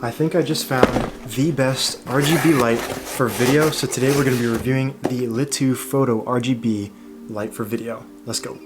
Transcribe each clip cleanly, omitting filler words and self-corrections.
I think I just found the best RGB light for video. So today we're going to be reviewing the Litu Photo RGB light for video. Let's go.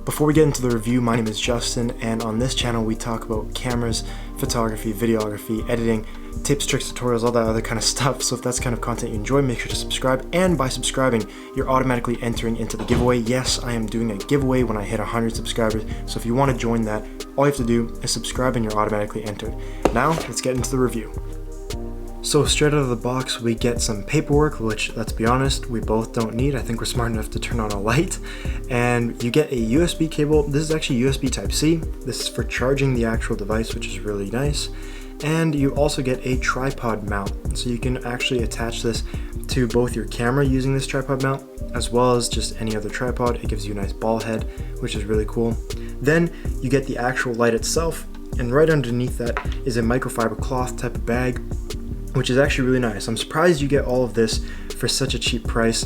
Before we get into the review, my name is Justin, and on this channel we talk about cameras, photography, videography, editing, tips, tricks, tutorials, all that other kind of stuff. So if that's the kind of content you enjoy, make sure to subscribe, and by subscribing, you're automatically entering into the giveaway. Yes, I am doing a giveaway when I hit 100 subscribers, so if you want to join that, all you have to do is subscribe and you're automatically entered. Now, let's get into the review. So straight out of the box, we get some paperwork, which, let's be honest, we both don't need. I think we're smart enough to turn on a light. And you get a USB cable. This is actually USB Type-C. This is for charging the actual device, which is really nice. And you also get a tripod mount. So you can actually attach this to both your camera using this tripod mount, as well as just any other tripod. It gives you a nice ball head, which is really cool. Then you get the actual light itself, and right underneath that is a microfiber cloth type of bag, which is actually really nice. I'm surprised you get all of this for such a cheap price,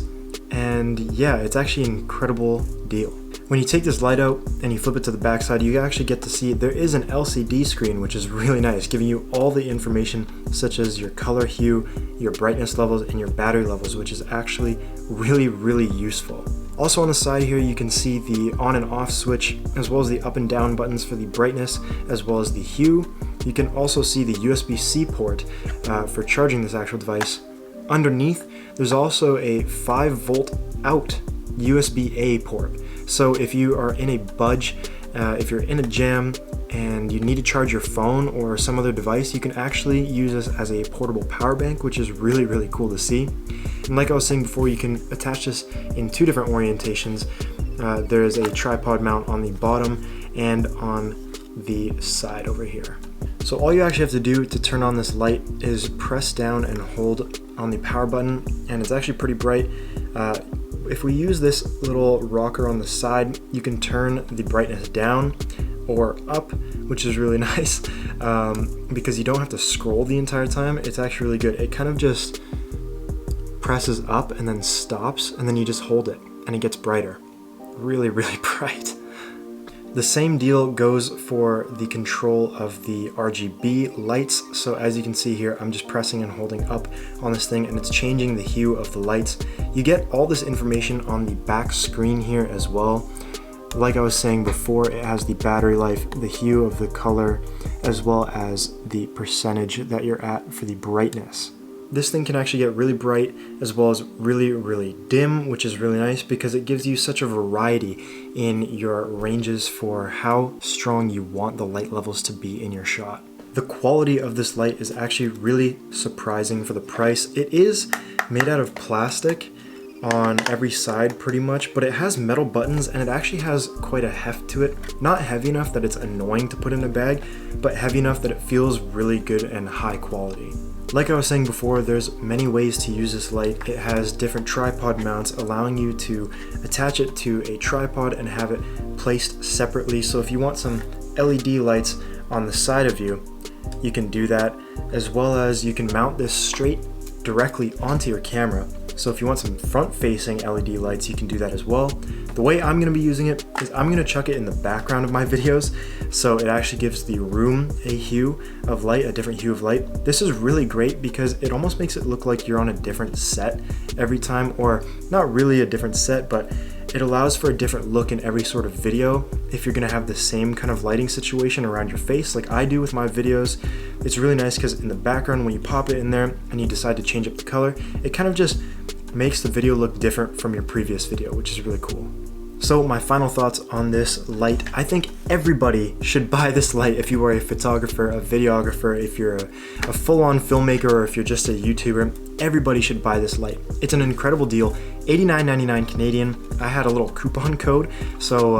and yeah, it's actually an incredible deal. When you take this light out and you flip it to the back side, you actually get to see there is an LCD screen, which is really nice, giving you all the information such as your color hue, your brightness levels, and your battery levels, which is actually really useful. Also on the side here, you can see the on and off switch, as well as the up and down buttons for the brightness, as well as the hue. You can also see the USB-C port for charging this actual device. Underneath, there's also a 5-volt out USB-A port. So if you are in a budge, if you're in a jam and you need to charge your phone or some other device, you can actually use this as a portable power bank, which is really cool to see. And like I was saying before, you can attach this in two different orientations. There is a tripod mount on the bottom and on the side over here. So all you actually have to do to turn on this light is press down and hold on the power button, and it's actually pretty bright. If we use this little rocker on the side, you can turn the brightness down or up, which is really nice because you don't have to scroll the entire time. It's actually really good. It kind of just presses up and then stops, and then you just hold it and it gets brighter. Really bright. The same deal goes for the control of the RGB lights. So as you can see here, I'm just pressing and holding up on this thing and it's changing the hue of the lights. You get all this information on the back screen here as well. Like I was saying before, it has the battery life, the hue of the color, as well as the percentage that you're at for the brightness. This thing can actually get really bright as well as really dim, which is really nice because it gives you such a variety in your ranges for how strong you want the light levels to be in your shot. The quality of this light is actually really surprising for the price. It is made out of plastic on every side pretty much, but it has metal buttons and it actually has quite a heft to it. Not heavy enough that it's annoying to put in a bag, but heavy enough that it feels really good and high quality. Like I was saying before, there's many ways to use this light. It has different tripod mounts allowing you to attach it to a tripod and have it placed separately. So if you want some LED lights on the side of you, you can do that, as well as you can mount this straight directly onto your camera. So if you want some front-facing LED lights, you can do that as well. The way I'm going to be using it is I'm going to chuck it in the background of my videos, so it actually gives the room a hue of light, a different hue of light. This is really great because it almost makes it look like you're on a different set every time, or not really a different set, but it allows for a different look in every sort of video. If you're going to have the same kind of lighting situation around your face like I do with my videos, it's really nice because in the background, when you pop it in there and you decide to change up the color, it kind of just makes the video look different from your previous video, which is really cool. So my final thoughts on this light: I think everybody should buy this light if you are a photographer, a videographer, if you're a full-on filmmaker, or if you're just a YouTuber. Everybody should buy this light. It's an incredible deal, $89.99 Canadian. I had a little coupon code, so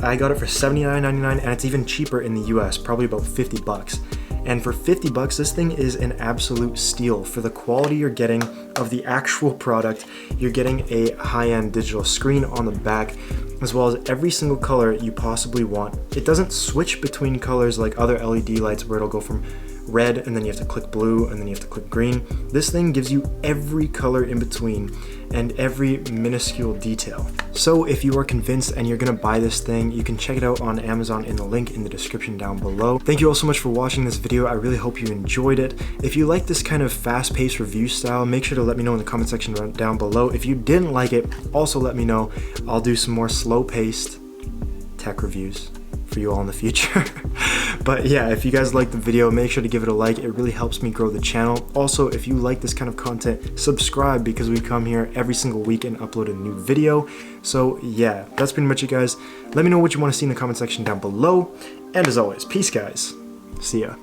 I got it for $79.99, and it's even cheaper in the US, probably about 50 bucks. And for 50 bucks, this thing is an absolute steal. For the quality you're getting of the actual product, you're getting a high-end digital screen on the back, as well as every single color you possibly want. It doesn't switch between colors like other LED lights where it'll go from red, and then you have to click blue, and then you have to click green. This thing gives you every color in between and every minuscule detail. So if you are convinced and you're gonna buy this thing, you can check it out on Amazon in the link in the description down below. Thank you all so much for watching this video. I really hope you enjoyed it. If you like this kind of fast-paced review style, make sure to let me know in the comment section down below. If you didn't like it, also let me know. I'll do some more slow-paced tech reviews for you all in the future. But yeah, if you guys liked the video, make sure to give it a like. It really helps me grow the channel. Also, if you like this kind of content, subscribe, because we come here every single week and upload a new video. So yeah, that's pretty much it, guys. Let me know what you want to see in the comment section down below. And as always, peace, guys. See ya.